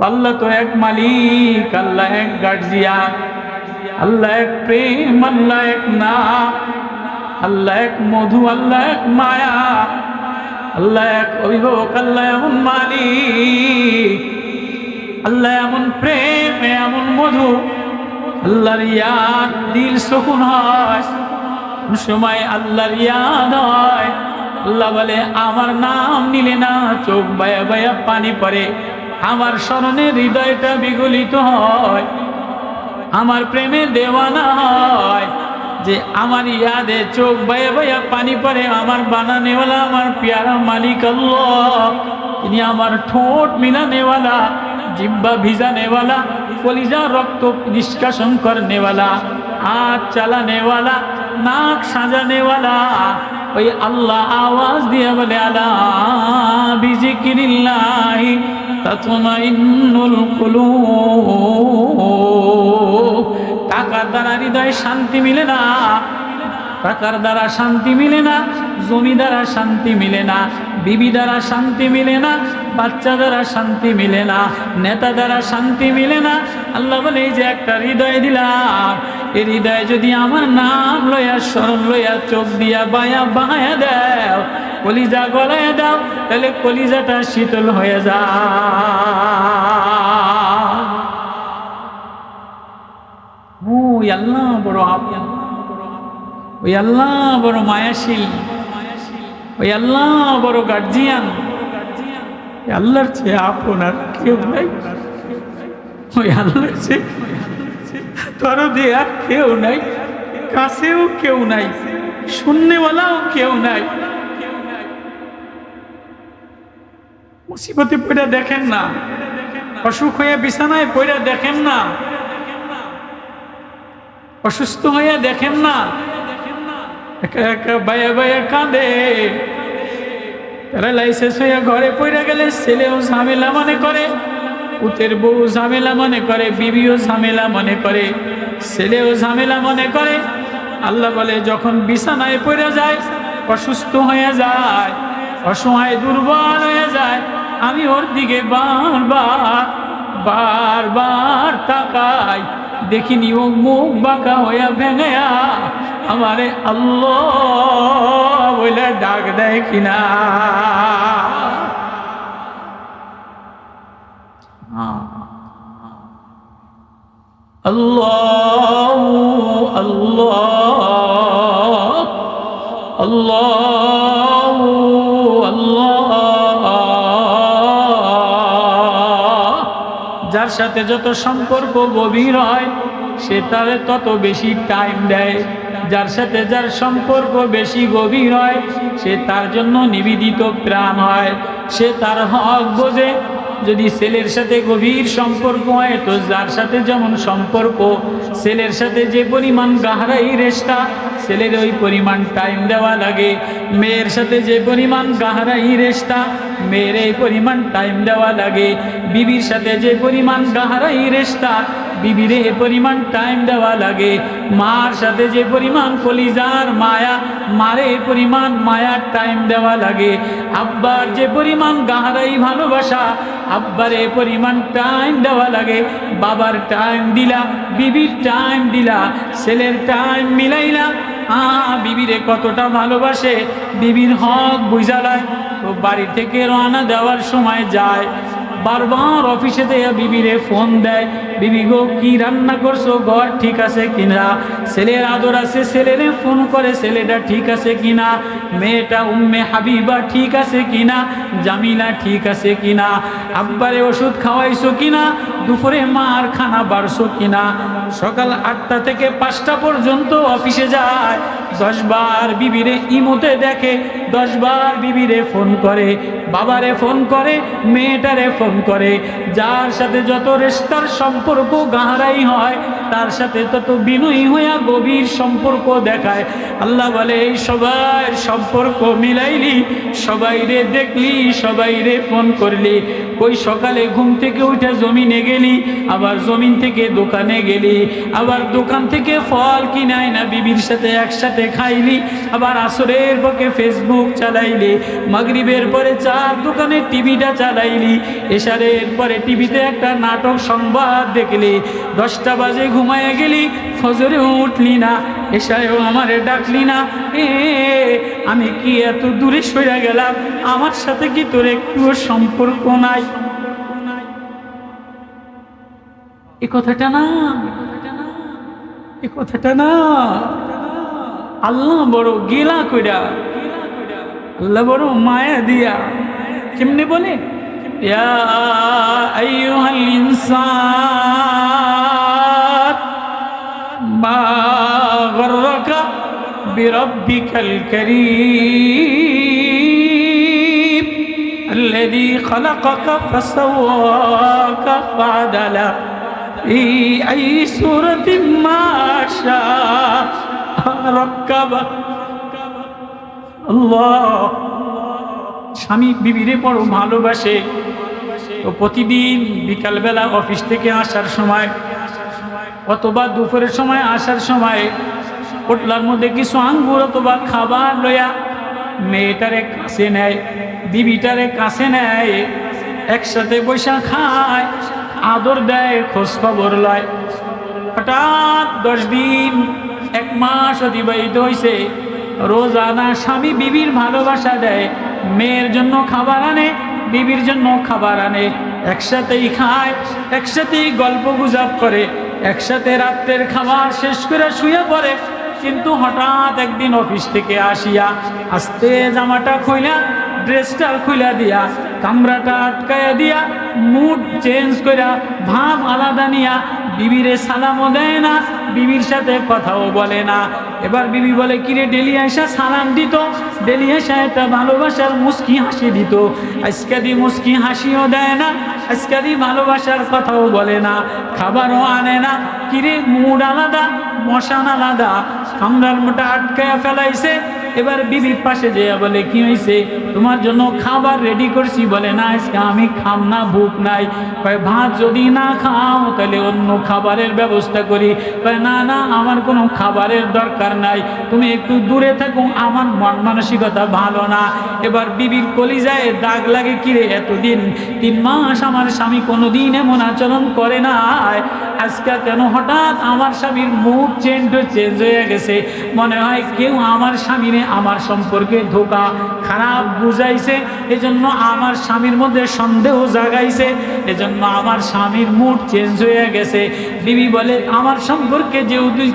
আল্লাহ তো এক মালিক, আল্লাহ এক গার্জিয়ান, আল্লাহ এক প্রেম, আল্লাহ এক নাম, আল্লাহ এক মধু, আল্লাহ এক মায়া, আল্লাহ এক অভিভাবক, আল্লাহ এমন মালিক, আল্লাহ এমন প্রেম, এমন মধু, আল্লাহর ইয়াদ দিল সুকুন হয়, সময় আল্লাহর ইয়াদ হয়। আল্লাহ বলে আমার নাম নিলে না চোখ বায়া বায়া পানি পড়ে, আমার স্মরণে হৃদয়টা বিগলিত হয়, আমার প্রেমে দেওয়ানা হয়, যে আমার ইয়াদে চোখ বায়া বায়া পানি পড়ে। আমার বানানেওয়ালা, আমার প্যারা মালিক আল্লাহ, তিনি আমার ঠোঁট মিলানেওয়ালা, জিব্বা ভিজানেওয়ালা, কলিজা রক্ত নিষ্কাশন করনেওয়ালা, হাত চালানেওয়ালা, নাক সাজানেওয়ালা। ওই আল্লাহ আওয়াজ দিয়ে বলে আলা বিজিকিরিল্লাহি তাতমাইন্নুল কুলুব। টাকার দ্বারা হৃদয়ে শান্তি মিলে না, টাকার দ্বারা শান্তি মিলে না, জমি দ্বারা শান্তি মিলে না, বিবি দ্বারা শান্তি মিলে না, বাচ্চা দ্বারা শান্তি মিলে না, নেতা দ্বারা শান্তি মিলে না। আল্লাহ বলে এই যে একটা হৃদয় দিলাম, এই হৃদয়ে যদি আমার নাম লইয়া স্মরণ লইয়া চোখ দিয়া বায়া বায়া দাও, কলিজা গলায় দাও, তাহলে কলিজাটা শীতল হয়ে যায়। ওই আল্লাহ বড় আপন, ওই আল্লাহ বড় মায়াশীল, ওই আল্লাহ বড় গার্জিয়ান। আল্লাহর চেয়ে আপন আর কেউ নাই, ওই আল্লাহর চেয়ে দরদে আর কেউ নাই, কাছেও কেউ নাই, শুননেওয়ালাও কেউ নাই। মুসিবতে পড়ে দেখেন না, অসুখ হয়ে বিছানায় পড়ে দেখেন না, অসুস্থ হয়ে দেখেন না, একা একা বায়া বায়া কাঁদে। প্যারালাইসিস হয়ে ঘরে পড়ে গেলে ছেলেও ঝামেলা মনে করে, পুতের বউ ঝামেলা মনে করে, বিবিও ঝামেলা মনে করে, ছেলেও ঝামেলা মনে করে। আল্লাহ বলে যখন বিছানায় পড়ে যায়, অসুস্থ হয়ে যায়, অসহায় দুর্বল হয়ে যায়, আমি ওর দিকে বারবার বারবার তাকাই, দেখিনি ও মুখ বাঁকা হইয়া ভেঙেয়া আমারে আল্লাহ বলে ডাক দেয় কিনা। আল্লাহ আল্লাহ আল্লাহ আল্লাহ। যার সাথে যত সম্পর্ক গভীর হয় সে তারে তত বেশি টাইম দেয়, যার সাথে যার সম্পর্ক বেশি গভীর হয় সে তার জন্য নিবেদিত প্রাণ হয়, সে তার হক বোঝে। যদি ছেলের সাথে গভীর সম্পর্ক হয় তো যার সাথে যেমন সম্পর্ক, ছেলের সাথে যে পরিমাণ গাহরাই রেশতা, ছেলের ওই পরিমাণ টাইম দেওয়া লাগে। মেয়ের সাথে যে পরিমাণ গাহরাই রেশতা, মেয়ের এই পরিমাণ টাইম দেওয়া লাগে। বিবির সাথে যে পরিমাণ গাহরাই রেশতা, বিবির এ পরিমাণ টাইম দেওয়া লাগে। মার সাথে যে পরিমাণ কলিজার মায়া, মারে এ পরিমাণ মায়ার টাইম দেওয়া লাগে। আব্বার যে পরিমাণ গাহরাই ভালোবাসা, আব্বার এ পরিমাণ টাইম দেওয়া লাগে। বাবার টাইম দিলা, বিবির টাইম দিলা, ছেলের টাইম মিলাইলা, বিবিরে কতটা ভালোবাসে, বিবির হক বুঝালায়। তো বাড়ি থেকে রওনা দেওয়ার সময় যায়, বারবার অফিসে যেয়ে বিবিরে ফোন দেয়, বিবি গো কি রান্না করছো, ঘর ঠিক আছে কিনা, ছেলের আদর আছে, ছেলেরে ফোন করে ছেলেটা ঠিক আছে কিনা, মেয়েটা উম্মে হাবিবা ঠিক আছে কিনা, জামিলা ঠিক আছে কিনা, আব্বারে ওষুধ খাওয়াইছো কিনা, দুপুরে মার খানা বাড়ছো কিনা। সকাল 8টা থেকে 5টা পর্যন্ত অফিসে যায়, 10 বার বিবিরে ইমোতে দেখে, 10 বার বিবিরে ফোন করে, বাবারে ফোন করে, মেয়েটারে ফোন করে। যার সাথে যত রেশতার সম্পর্ক গাহরাই হয় তার সাথে তত বিনয়ী হইয়া গভীর সম্পর্ক দেখায়। আল্লাহ বলে এই সবার সম্পর্ক মিলাইলি, সবাইরে দেখলি, সবাইরে ফোন করলি, ওই সকালে ঘুম থেকে উঠে জমিনে গেলি, আবার জমিন থেকে দোকানে গেলি, আবার দোকান থেকে ফল কিনাই না বিবির সাথে একসাথে খাইলি, আবার আসরের পকে ফেসবুক চালাইলি, মাগরিবের পরে চার দোকানে টিভিটা চালাইলি, এশারের পরে টিভিতে একটা নাটক সংবাদ দেখলি, 10টা বাজে ঘুমায় গেলি, ফজরে উঠলি না, এশারেও আমারে ডাকলি না। আমি কি এত দূরে সরে গেলাম, আমার সাথে কি তোর একটুও সম্পর্ক নাই? এ কথাটা না, এ কথাটা না, আল্লাহ বড় গেলা কইরা, আল্লাহ বড় মায়া দিয়া কেমনে বলে, ইয়া আইয়ুহাল ইনসান মা গররাকা বিরাব্বিকাল কারীম আল্লাযী খালাকাকা ফাসাওয়াকা ফাআদালা ফি আইয়ি সূরাতিন মা শাআ রাক্কাবা। আল্লাহ স্বামী বিবিরে বড় ভালোবাসে, তো প্রতিদিন বিকালবেলা অফিস থেকে আসার সময় অথবা দুপুরের সময় আসার সময় পোটলার মধ্যে কিছু আঙ্গুর অথবা খাবার লইয়া মেয়েটারে কাছে নেয়, বিবিটারে কাছে নেয়, একসাথে বৈশা খায়, আদর দেয়, খোঁজ খবর লয়। হঠাৎ 10 দিন 1 মাস অতিবাহিত হয়েছে, রোজানা স্বামী বিবির ভালোবাসা দেয়, মেয়ের জন্য খাবার আনে, বিবির জন্য খাবার আনে, একসাথেই খায়, একসাথেই গল্প গুজব করে, একসাথে রাত্রের খাবার শেষ করে শুয়ে পড়ে। কিন্তু হঠাৎ একদিন অফিস থেকে আসিয়া আস্তে জামাটা খুইলা, ড্রেসটা খুইলা দিয়া, কামরাটা আটকায়া দিয়া, মুড চেঞ্জ কইরা, ভাব আলাদা নিয়া বিবিরে সালামও দেয় না, বিবির সাথে কথাও বলে না। এবার বিবি বলে, কিরে ডেলি আইসা সালাম দিত, ডেলি আইসা একটা ভালোবাসার মুস্কি হাসি দিত, আজকে দি মুস্কি হাসিও দেয় না, আজকে দি ভালোবাসার কথাও বলে না, খাবারও আনে না। কিরে মুড আলাদা, মশান আলাদা, কামরার মোটা আটকায়া ফেলাইছে। এবার বিবির পাশে যেয়া বলে, কি হয়েছে, তোমার জন্য খাবার রেডি করছি। বলে, না আজকে আমি খাম না, ভুক নাই। কয়, ভাত যদি না খাও তাহলে অন্য খাবারের ব্যবস্থা করি। কয়, না না, আমার কোনো খাবারের দরকার নাই, তুমি একটু দূরে থাকো, আমার মন মানসিকতা ভালো না। এবার বিবির কলিজায় দাগ লাগে, কিরে এতদিন 3 মাস আমার স্বামী কোনোদিন এমন আচরণ করে নাই, আজকে কেন হঠাৎ আমার স্বামীর মুড চেঞ্জ হয়ে গেছে? মনে হয় কেউ আমার স্বামীরে আমার সম্পর্কে ধোকা খারাপ বুঝাইছে, এজন্য আমার স্বামীর মধ্যে সন্দেহ জাগাইছে, এজন্য আমার স্বামীর মুড চেঞ্জ হয়ে গেছে। বিবি বলে, আমার সম্পর্কে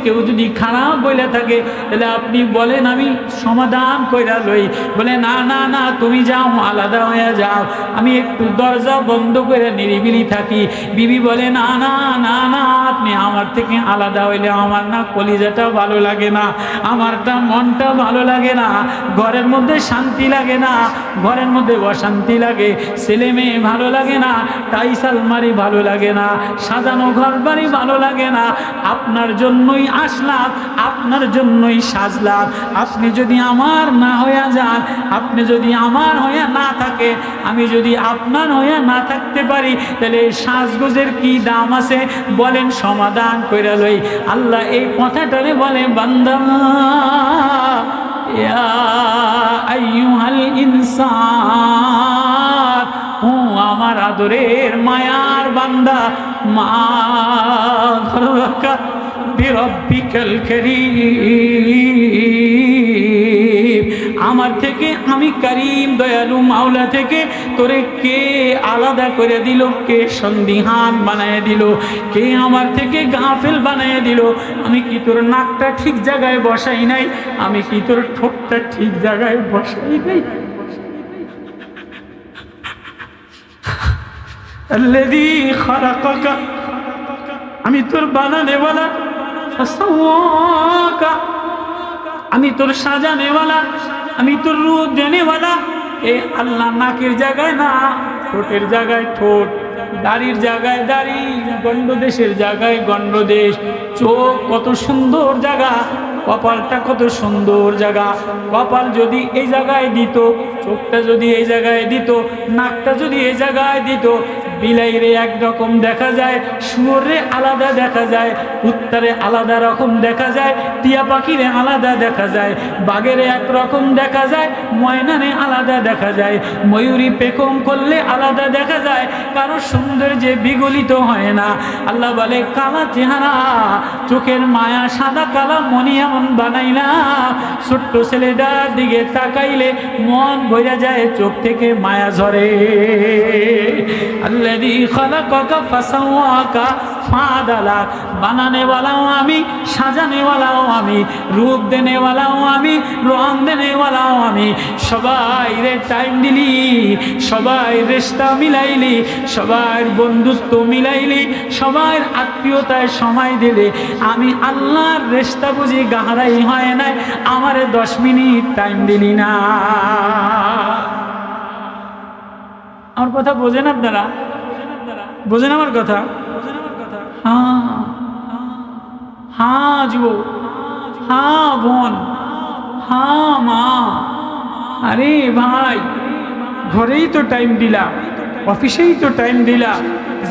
কেউ যদি খারাপ বলে থাকে তাহলে আপনি বলেন, আমি সমাধান কইরা লই। বলে, না না না, তুমি যাও, আলাদা হয়ে যাও, আমি একটু দরজা বন্ধ করে নিরিবিলি থাকি। বিবি বলে, না না না না, আপনি আমার থেকে আলাদা হইলে আমার না কলিজাটা ভালো লাগে না, আমারটা মনটা ভালো লাগে না, ঘরের মধ্যে শান্তি লাগে না, ঘরের মধ্যে অশান্তি লাগে, ছেলে মেয়ে ভালো লাগে না, টাইস আলমারি ভালো লাগে না, সাজানো ঘর বাড়ি ভালো লাগে না। আপনার জন্যই আসলাম, আপনার জন্যই সাজলাম। আপনি যদি আমার না হইয়া যান, আপনি যদি আমার হইয়া না থাকে, আমি যদি আপনার হইয়া না থাকতে পারি, তাহলে সাজগোজের কি দাম আছে বলেন, সমাধান কইরা লই। আল্লাহ এই কথাটারে বলে, বান্দা ইয়া আইয়ুহাল ইনসান, ও আমার আদরের মায়ার বান্দা, মা গররাকা বিরাব্বিকাল কারীম, আমার থেকে, আমি করিম দয়ালু মাওলা থেকে তোরে কে আলাদা করে দিল, কে সন্দিহান বানায় দিল, কে আমার থেকে গাফেল বানায় দিল? আমি কি তোর নাকটা ঠিক জায়গায় বসাই নাই? আমি কি তোর ঠোঁটটা ঠিক জায়গায় বসাই নাই? আল্লাযী খালাকাকা, আমি তোর বানানেওয়ালা, ফাসাওয়াকা, আমি তোর সাজানেওয়ালা, আমি তোর রূপ দেনেওয়ালা। এ আল্লাহ নাকের জায়গায় না, ঠোঁটের জায়গায় ঠোঁট, দাড়ির জায়গায় দাড়ি, গণ্ডদেশের জায়গায় গণ্ডদেশ, চোখ কত সুন্দর জায়গা, কপালটা কত সুন্দর জায়গা, কপাল যদি এই জায়গায় দিত, চোখটা যদি এই জায়গায় দিত, নাকটা যদি এই জায়গায় দিত, বিলাইরে একরকম দেখা যায়, শুয়োরে আলাদা দেখা যায়, কুত্তারে আলাদা রকম দেখা যায়, টিয়া পাখিরে আলাদা দেখা যায়, বাঘেরে একরকম দেখা যায়, ময়নারে আলাদা দেখা যায়, ময়ূরী পেখম করলে আলাদা দেখা যায়, কারো সৌন্দর্যে বিগলিত হয় না। আল্লাহ বলে কালা চেহারা, চোখের মায়া সাদা কালা মনি এমন বানাইলা, ছোট্ট ছেলেটার দিকে তাকাইলে মন ভরে যায়, চোখ থেকে মায়া ঝরে। আল্লাযী খালাকাকা ফাসাওয়াকা ফাআদালাক, বানানে ওয়ালাও আমি, সাজানে ওয়ালাও আমি, রূপ দেনে ওয়ালাও আমি, রং দেনে ওয়ালাও আমি। সবাই রে টাইম দিলি, সবাই রেশতা মিলাইলি, সবাই বন্ধুত্ব মিলাইলি, সবাই আত্মীয়তায় সময় দিলে, আমি আল্লাহর রেশতা বুঝি গাহারাই হয় নাই, আমারে 10 মিনিট টাইম দিলি না। আমার কথা বোঝেন আপনারা? বোঝেন আমার কথা? হ্যাঁ হ্যাঁ যুবক, হ্যাঁ বোন, হ্যাঁ মা। আরে ভাই, ঘরেই তো টাইম দিলা, অফিসেই তো টাইম দিলা,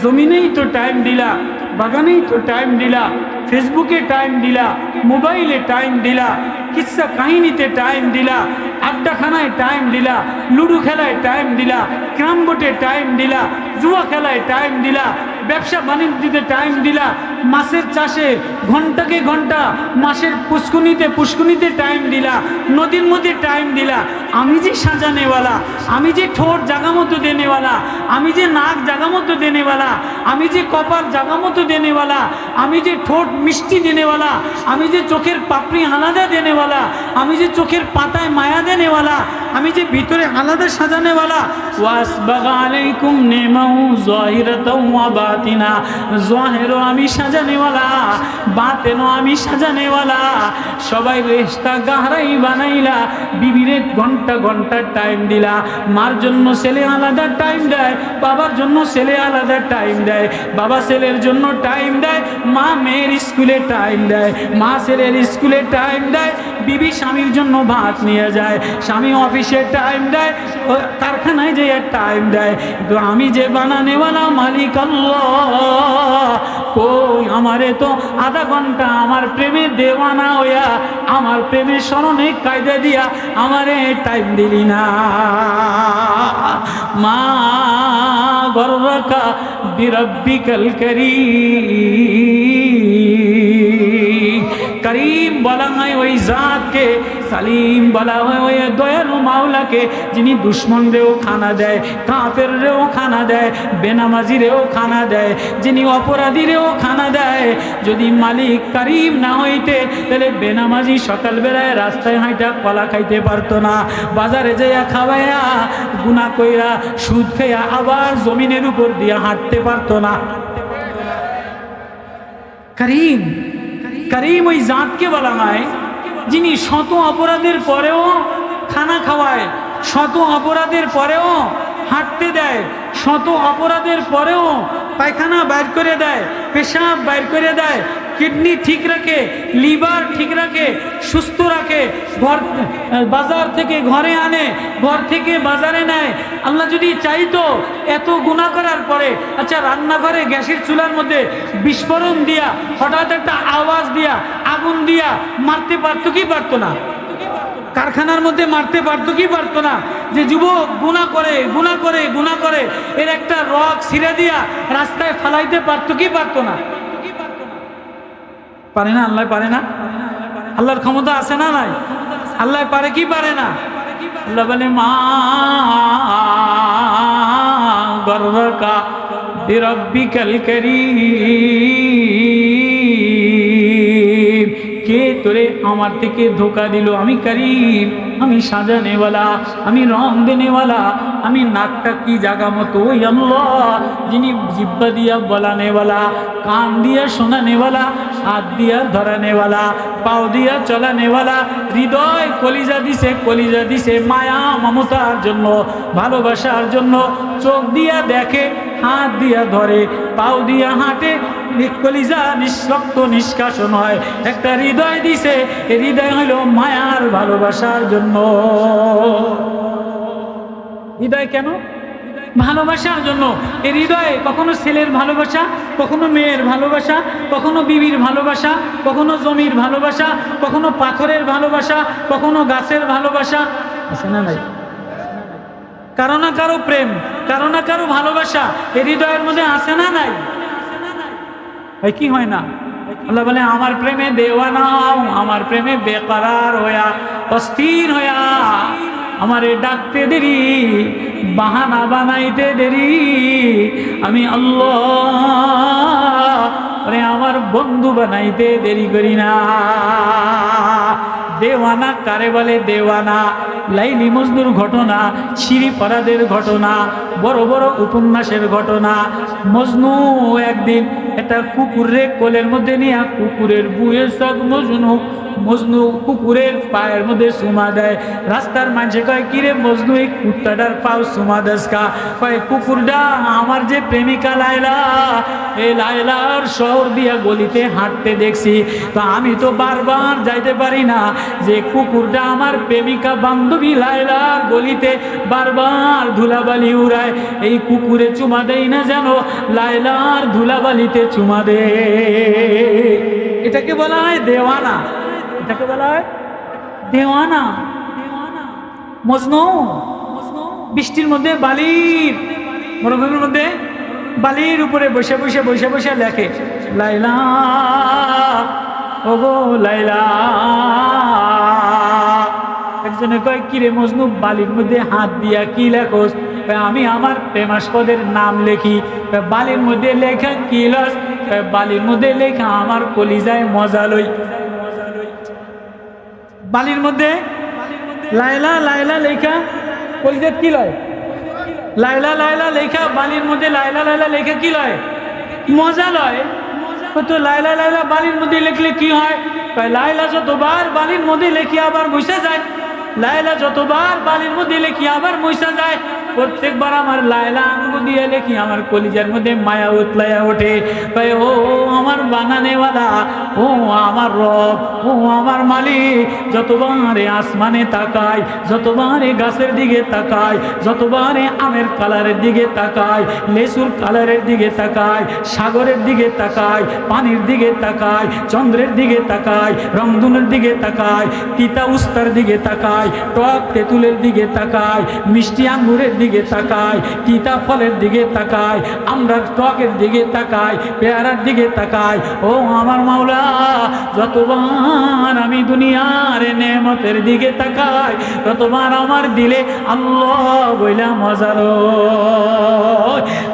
জমিনেই তো টাইম দিলা, বাগানেই তো টাইম দিলা, ফেসবুকে টাইম দিলা, মোবাইলে টাইম দিলা, কিচ্ছা কাহিনীতে টাইম দিলা, আড্ডাখানায় টাইম দিলা, লুডো খেলায় টাইম দিলা, ক্যারাম বোর্ডে টাইম দিলা, জুয়া খেলায় টাইম দিলা, ব্যবসা বাণিজ্যতে টাইম দিলা, মাছের চাষে ঘন্টাকে ঘন্টা, মাছের পুষ্কুনিতে টাইম দিলা, নদীর মধ্যে টাইম দিলা। আমি যে সাজানেওয়ালা, আমি যে ঠোঁট জাগা মতো দেনেওয়ালা, আমি যে নাক জাগা মতো দেনেওয়ালা, আমি যে কপাল জাগা মতো দেনেওয়ালা, আমি যে ঠোঁট মিষ্টি দেনেওয়ালা, আমি যে চোখের পাপড়ি আলাদা দেনেওয়ালা, আমি যে চোখের পাতায় মায়া দেনেওয়ালা, আমি যে ভিতরে আলাদা সাজানেওয়ালা। ওয়াসবাগা আলাইকুম নিমাউ যাহিরাতাও ওয়া বাতিনা, যাহিরও আমি সাজানেওয়ালা, বাতিনও আমি সাজানেওয়ালা। সবাই রেশতা গাহরাই বানাইলা, বিবিরে ঘন্টা ঘন্টা টাইম দিলা, মার জন্য ছেলে আলাদা টাইম দেয়, বাবার জন্য ছেলে আলাদা টাইম দেয়, বাবা ছেলের জন্য টাইম দেয়, মা মেয়ের স্কুলে টাইম দেয়, মা ছেলের স্কুলে টাইম দেয়, বিবি স্বামীর জন্য ভাত নিয়ে যায়, স্বামী অফিসে টাইম দেয়, কারখানায় যেয়ে টাইম দেয়। তো আমি যে বানানেওয়ালা মালিক আল্লাহ, কই আমারে তো আধা ঘন্টা আমার প্রেমে দেওয়ানা হইয়া, আমার প্রেমের স্মরণে কায়দা দিয়া আমারে টাইম দিলি না। মা গর্রকা বিরব্বিকাল করিম, করিম বলা হয় ওই জাতকে, সালিম বলা হয় ওই দয়ালু মাওলাকে, যিনি দুশ্মনরেও খানা দেয়, কাফেররেও খানা দেয়, বেনামাজিরেও খানা দেয়, যিনি অপরাধীরেও খানা দেয়। যদি মালিক করিম না হইতে, তাহলে বেনামাজি সকালবেলায় রাস্তায় হাঁটা কলা খাইতে পারতো না, বাজারে যাইয়া খাওয়াইয়া গুনাহ কইরা সুদ খাইয়া আবার জমিনের উপর দিয়ে হাঁটতে পারতো না। করিম, করিম ওই জাতকে বলা হয় যিনি শত অপরাধের পরেও খানা খাওয়ায়, শত অপরাধের পরেও হাঁটতে দেয়, শত অপরাধের পরেও পায়খানা বাইর করে দেয়, পেশাব বাইর করে দেয়, কিডনি ঠিক রাখে, লিভার ঠিক রাখে, সুস্থ রাখে, ঘর বাজার থেকে ঘরে আনে, ঘর থেকে বাজারে নেয়। আল্লাহ যদি চাইতো এত গুনাহ করার পরে, আচ্ছা রান্নাঘরে গ্যাসের চুলার মধ্যে বিস্ফোরণ দিয়া, হঠাৎ একটা আওয়াজ দিয়া, আগুন দিয়া মারতে পারতো কি পারতো না? কারখানার মধ্যে মারতে পারতো কি পারতো না? যে যুবক গুনাহ করে গুনাহ করে গুনাহ করে, এর একটা রক ছিঁড়ে দিয়া রাস্তায় ফালাইতে পারতো কি পারতো না? পারে না? আল্লাহ পারে না? আল্লাহর ক্ষমতা আছে না নাই? আল্লাহ পারে কি পারে না? আল্লাহ বলে মা গর্রকা বিরব্বিকাল করিম, কে তোরে আমার থেকে ধোকা দিল? আমি করিম, আমি সাজানেওয়ালা, আমি রং দেনেওয়ালা, আমি নাকটা কি জাগা মতো ওই আল্লাহ, যিনি জিব্বা দিয়া বলানেওয়ালা, কান দিয়া শোনানেওয়ালা, হাত দিয়া ধরানেওয়ালা, পাও দিয়া চলানেওয়ালা, হৃদয় কলিজা দিছে মায়া মমতার জন্য, ভালোবাসার জন্য, চোখ দিয়া দেখে, হাত দিয়া ধরে, পাও দিয়া হাঁটে, কলিজা নিঃরক্ত নিষ্কাশন হয়। একটা হৃদয় দিছে, এই হৃদয় হলো মায়ার ভালোবাসার জন্য। হৃদয় কেন? ভালোবাসার জন্য। এই হৃদয়ে কখনো ছেলের ভালোবাসা, কখনো মেয়ের ভালোবাসা, কখনো বিবির ভালোবাসা, কখনো জমির ভালোবাসা, কখনো পাথরের ভালোবাসা, কখনো গাছের ভালোবাসা, আছে না নাই? কারো না কারো প্রেম, কারো না কারো ভালোবাসা এই হৃদয়ের মধ্যে আছে না নাই? হয় কি হয় না? আল্লাহ বলে আমার প্রেমে দেওয়ানা হও, আমার প্রেমে বেকরার হইয়া, অস্থির হইয়া, আমারে ডাকতে দেরি, বাহানা বানাইতে দেরি, আমি আল্লাহ আমার বন্ধু বানাইতে দেরি করি না। দেওয়ানা কারে বলে? দেওয়ানা লাইলি মজনুর ঘটনা, শিরি ফরাদের ঘটনা, বড় বড় উপন্যাসের ঘটনা। মজনু একদিন একটা কুকুরের কোলের মধ্যে নিয়ে, কুকুরের বুয়ের সব মজনু কুকুরের পায়ের মধ্যে চুমা দেয়। রাস্তার মানুষে কয়, কিরে মজনু এই কুত্তাটার পাও চুমা দেস কা? কয়, কুকুরটা আমার যে প্রেমিকা লায়লা, এই লায়লার শহর দিয়া গলিতে হাঁটতে দেখছি, তো আমি তো বারবার যাইতে পারি না, যে কুকুরটা আমার প্রেমিকা বান্ধবী লায়লার গলিতে বারবার ধুলাবালি উড়ায়, এই কুকুরে চুমা দেই না যেন লায়লার ধুলাবালিতে চুমা দে। এটাকে বলা হয় দেওয়ানা, এটাকে বলা হয় দেওয়ানা। মজনু বৃষ্টির মধ্যে বালির, মরুভূমির মধ্যে বালির উপরে বসে বসে বসে বসে লেখে, লাইলা ওগো লাইলা। একজনে কয়, কিরে মজনু বালির মধ্যে হাত দিয়া কি লেখোস? আমি আমার প্রেমাস্পদের নাম লেখি। বালির মধ্যে লেখা কি লস? বালির মধ্যে লেখা আমার কলিজায় মজা লই। বালির মধ্যে লাইলা লাইলা লেখা কলিজাত কি লয়? লাইলা লাইলা লেখা বালির মধ্যে লাইলা লাইলা লেখা কি লয়? মজা লয়। তো লাইলা লাইলা বালির মধ্যে লিখলে কি হয়? লাইলা যতবার বালির মধ্যে লেখি আবার মুছা যায়, লাইলা যতবার বালির মধ্যে লেখি আবার মুছা যায়। প্রত্যেকবার আমার লাইলা আঙ্গু দিয়ে লেখি আমার কলিজার মধ্যে মায়া উতলাইয়া ওঠে। ও আমার বানানেওয়ালা, ও আমার রব, ও আমার মালিক। যতবারে আসমানে তাকাই, যতবারে গাছের দিকে তাকাই, যতবারে আমের কালারের দিকে তাকাই, লেসুর কালারের দিকে তাকাই, সাগরের দিকে তাকাই, পানির দিকে তাকাই, চন্দ্রের দিকে তাকাই, রংধনুর দিকে তাকাই, তিতা উস্তার দিকে তাকাই, টক তেঁতুলের দিকে তাকাই, মিষ্টি আঙ্গুরের দিকে তাকাই, তিতা ফলের দিকে তাকাই, আমরা টকের দিকে তাকাই, পেয়ারার দিকে তাকাই। ও আমার মাওলা, যতবার আমি দুনিয়ার নেমতের দিকে তাকাই, ততবার আমার দিলে আল্লাহ বইলা মজারো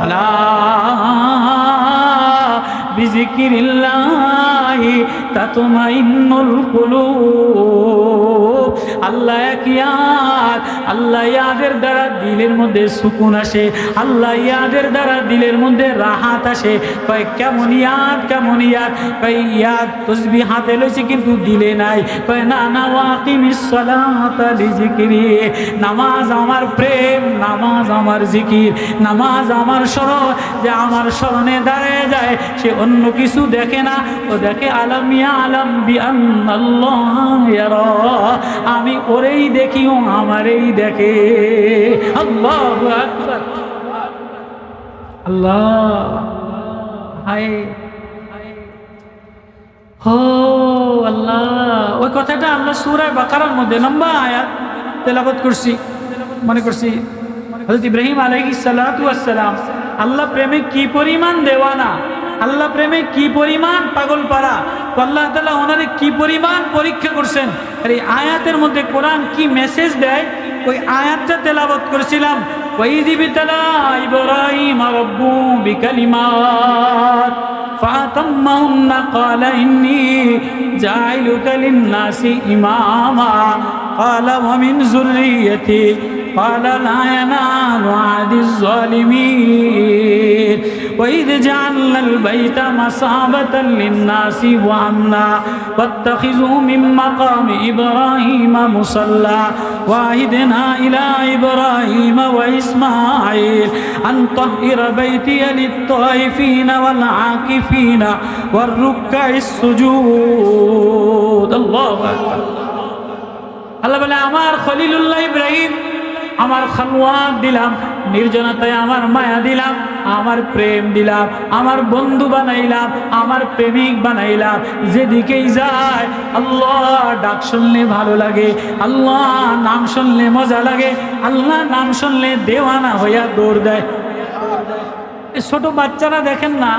আল্লাহ বিজিকিরিল্লাহি তাতমাইন্নুল কুলুব। আল্লাহ ইয়াদ, আল্লাহ ইয়াদের দ্বারা দিলের মধ্যে সুকুন আসে, আল্লাহ ইয়াদের দ্বারা দিলের মধ্যে রাহাত আসে। কয় কেমন ইয়াদ, কেমন ইয়াদ? কয় ইয়াদ তসবিহ হাতে লইছে কিন্তু দিলে নাই। কয় না না, ওয়াকিমিস সালাতা লিজিকরি। নামাজ আমার প্রেম, নামাজ আমার জিকির, নামাজ আমার স্মরণ। যে আমার স্মরণে দাঁড়িয়ে যায় সে অন্য কিছু দেখে না, ও দেখে আলাম ইয়া আলাম বিআন্নাল্লাহ ইয়ারা। আমি ওরেই দেখি, ও আমারেই দেখে। আল্লাহু আকবার, আল্লাহ হায় হো আল্লাহ। ওই কথাটা আমরা সূরা বাকারার মধ্যে লম্বা আয়াত তেলাওয়াত করছি, মনে করছি হযরত ইব্রাহিম আলাইহিস সালাতু ওয়াস সালাম আল্লাহ প্রেমে কি পরিমাণ দেওয়ানা, আল্লাহ প্রেমে কি পরিমাণ পাগল পারা, তো আল্লাহ তাআলা ওনারে কি পরিমাণ পরীক্ষা করছেন। আর এই আয়াতের মধ্যে কোরআন কি মেসেজ দেয়, ওই আয়াতটা তেলাওয়াত করেছিলাম। ওয়াইয ইবতালা ইব্রাহিম রাব্বু বিকালিমাত ফাতাম্মাহুন্না ক্বালা ইন্নী জাইলুকা লিন-নাসি ইমামা ক্বালা ওয়া মিন যুররিয়্যতি قال لا ينال عهد الظالمين وإذ جعلنا البيت مثابة للناس وأمنا واتخذوا من مقام إبراهيم مصلى ওয়াহিদনা ইলা ইব্রাহিম ওয়া ইসমাঈল আন তাহিরা বাইতিয়া লিত-তাইফিনা ওয়াল আকিফিনা ওয়ার রুকআইস সুজুদ। আল্লাহু আকবার। আল্লাহ বলে আমার খলিলুল্লাহ ইব্রাহিম আমার খালওয়াত দিলাম, নির্জনতায় আমার মায়া দিলাম, আমার প্রেম দিলাম, আমার বন্ধু বানাইলাম, আমার প্রেমিক বানাইলাম। যেদিকেই যায় আল্লাহ ডাক শুনলে ভালো লাগে, আল্লাহ নাম শুনলে মজা লাগে, আল্লাহ নাম শুনলে দেওয়ানা হইয়া দৌড় দেয়। ছোট বাচ্চারা দেখেন না,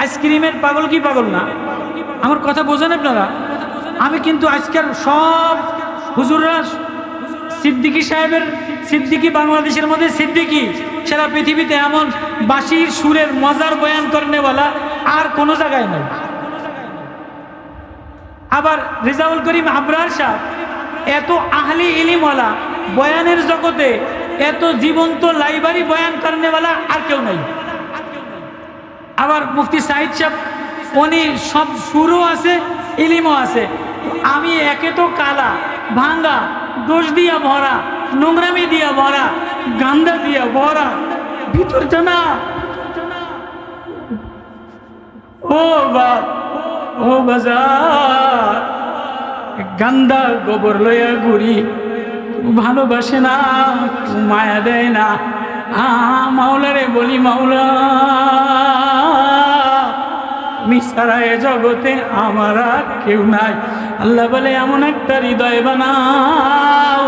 আইসক্রিমের পাগল কি পাগল না? আমার কথা বোঝেন আপনারা? আমি কিন্তু আজকের সব হুজুররা সিদ্দিকী সাহেবের সিদ্দিকী বাংলাদেশের মধ্যে সিদ্দিকী সারা পৃথিবীতে এমন বাঁশির সুরের মজার বয়ান করেনেওয়ালা আর কোনো জায়গায় নেই। আবার রেজাউল করিম আবরার সাহেব এত আহলি ইলিমওয়ালা বয়ানের জগতে, এত জীবন্ত লাইব্রেরি বয়ান করেনেওয়ালা আর কেউ নেই। আবার মুফতি সাইদ সাহেব উনি সব সুরও আছে ইলিমও আছে। আমি একে তো কালা ভাঙ্গা দোষ দিয়া ভরা, নোংরামি দিয়া ভরা, গান্দা দিয়া ভরা, ভিতরটা না ও বাপ ও বাজার গান্দা গোবর লইয়া ঘুরি, ভালোবাসে না, মায়া দেয় না। মাওলারে বলি মাওলা মিসারা এ জগতে আমার আর কেউ নাই। আল্লাহ বলে এমন একটা হৃদয় বানাও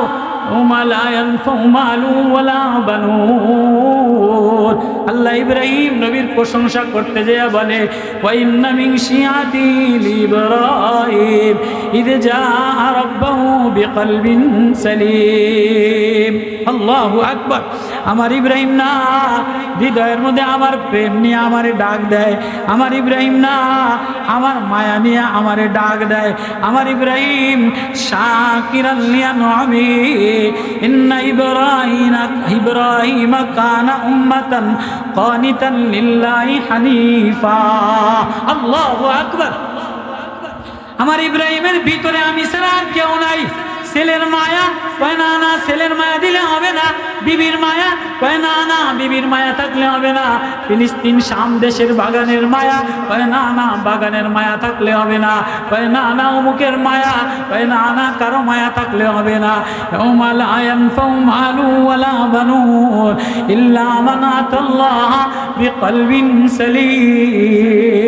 আল্লাহ ইব্রাহিম নবীর প্রশংসা করতে যেয়া বলে ওয়া ইন্না মিন শিয়াতিল ইব্রাহিম ইদ জাআ রাব্বাহু বিকলবিন সালিম। আল্লাহু আকবার। আমার ইব্রাহিম না হৃদয়ের মধ্যে আমার প্রেম নিয়ে আমারে ডাক দেয়, আমার ইব্রাহিম না আমার মায়া নিয়ে আমারে ডাক দেয়, আমার ইব্রাহিম শাকিরান লিআনআমি ইন্না ইব্রাহিম কানা উম্মাতান কানিতান লিল্লাহি হানিফা। আল্লাহু আকবার। আমার ইব্রাহিমের ভিতরে আমি ছাড়া আর কেউ নাই। ছেলের মায়া কয় না না ছেলের মায়া দিলে হবে না, বিবির মায়া কয় না না বিবির মায়া থাকলে হবে না, ফিলিস্তিন শাম দেশের বাগানের মায়া কয় না না বাগানের মায়া থাকলে হবে না, কয় না না অমুকের মায়া কয় না না কারো মায়া থাকলে হবে না। ইয়াউমা লা ইয়ানফাউ মালু ওয়ালা বানুন ইল্লা মান আতাল্লাহ বিকলবিন সালিম।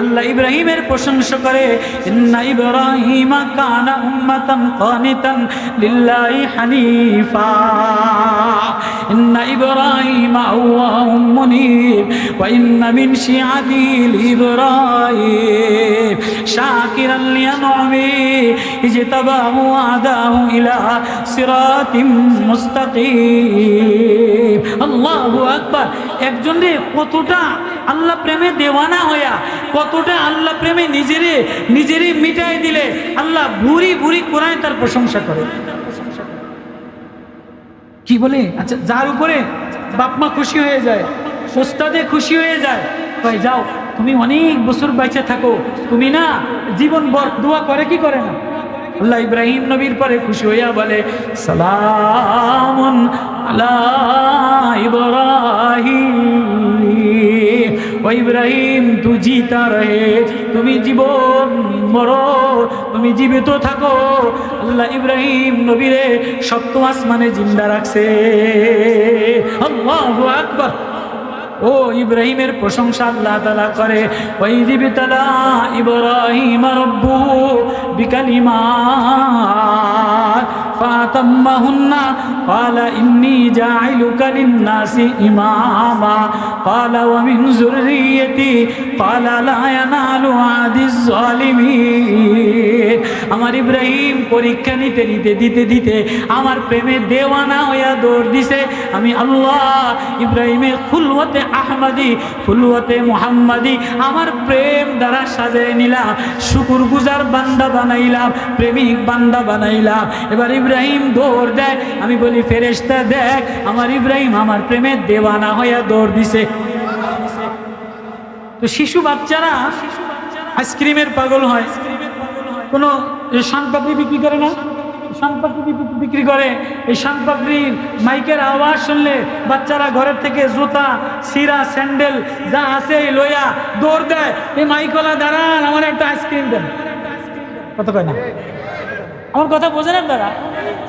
আল্লাহ ইব্রাহিমের প্রশংসা করে ইন্না ইব্রাহিমা কানা উম্মাতান কানিতান লিল্লাহি হানিফা ইন্না ইব্রাহিমা আওয়াহুম মুনীব ওয়া ইন্না মিন শিআতিল ইব্রাহিম শাকিরান লিআনআমি ইজতাবাহু আদাহু ইলা সিরাতিম মুস্তাকিম। আল্লাহু আকবার। একজন রে কতটা আল্লাহ প্রেমে দেওয়ানা হইয়া, কতটা আল্লাহ প্রেমে নিজেরে মিটাই দিলে আল্লাহ ভুরি ভুরি কোরআনে তার প্রশংসা করে। কি বলে? আচ্ছা, যার উপরে বাপমা খুশি হয়ে যায়, ওস্তাদে খুশি হয়ে যায়, কয় যাও তুমি অনেক বছর বেঁচে থাকো, তুমি না জীবন ভর দোয়া করে কি করে না? আল্লাহ ইব্রাহিম নবীর পরে খুশি হইয়া বলে সালামুন আলা ইব্রাহিম ও ইব্রাহিম তু জিতা রহে, তুমি জীবন মরো, তুমি জীবিত থাকো। আল্লাহ ইব্রাহিম নবীরে সপ্তম আসমানে জিন্দা রাখছে। আল্লাহু আকবার। ও ইব্রাহিমের প্রশংসা আল্লাহ তাআলা করে ওয়াইজিবতালা ইব্রাহিম রাব্বুহু বিকালিমাত ফাতাম্মাহুন্না ক্বালা ইন্নী জাইলুকা লিন-নাসি ইমামা ক্বালা ওয়া মিন যুররিয়্যতি ক্বালা লা ইয়ানালু আদিজ যালিমিন। আমার ইব্রাহিম পরীক্ষা দিতে আমার প্রেমে দেওয়ানা হইয়া দৌড় দিছে। আমি আল্লাহ ইব্রাহিমের খুলওয়াতে আহমদি খুলওয়াতে মুহাম্মাদি আমার প্রেম দ্বারা সাজায় নিলাম, শুকুর গুজার বান্দা বানাইলাম, প্রেমিক বান্দা বানাইলাম। এবার ইব্রাহিম দৌড় দেয়, আমি বলি ফেরেশতা দেখ আমার ইব্রাহিম আমার প্রেমে দেওয়ানা হইয়া দৌড় দিছে। তো শিশু বাচ্চারা আইসক্রিমের পাগল হয়, কোনো শানপাপড়ি বিক্রি করে না, শানপাপড়ি বিক্রি করে। এই শানপাপড়ির মাইকের আওয়াজ শুনলে বাচ্চারা ঘরের থেকে জুতা, সিরা, স্যান্ডেল যা আছে লইয়া দৌড় দেয়। এই মাইকওয়ালা দাঁড়ান, আমার একটা আইসক্রিম দেন। কত কয় না? আমার কথা বোঝেন আপনারা?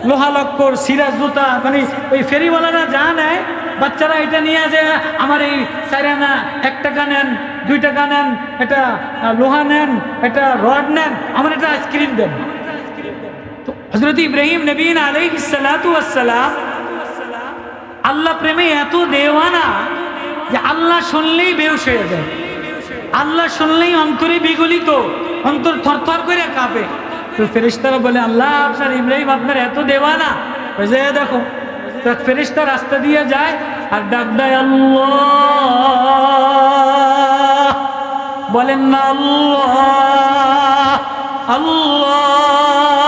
লোহা লক্কর, সিরা, জুতা, মানে ওই ফেরিওয়ালারা যা নেয় বাচ্চারা এটা নিয়ে যে আমার এই 4 আনা 1 টাকা নেন, 2 টাকা নেন, এটা লোহা নেন, এটা রড নেন, আমার একটা আইসক্রিম দেন। তো হযরত ইব্রাহিম নবী আলাইহিস সালাতু ওয়াস সালাম আল্লাহ প্রেমে এত দেওয়ানা যে আল্লাহ শুনলেই বেহুশ হয়ে যায়, আল্লাহ শুনলেই অন্তরে বিগলিত, অন্তর থরথর করে কাঁপে। তো ফেরেশতারা বলে, আল্লাহ আপনার ইব্রাহিম আপনার এত দেওয়ানা। যে দেখো, তো ফেরেশতা রাস্তা দিয়ে যায় আর ডাক দেয় আল্লাহ, বলেন না আল্লাহ আল্লাহ।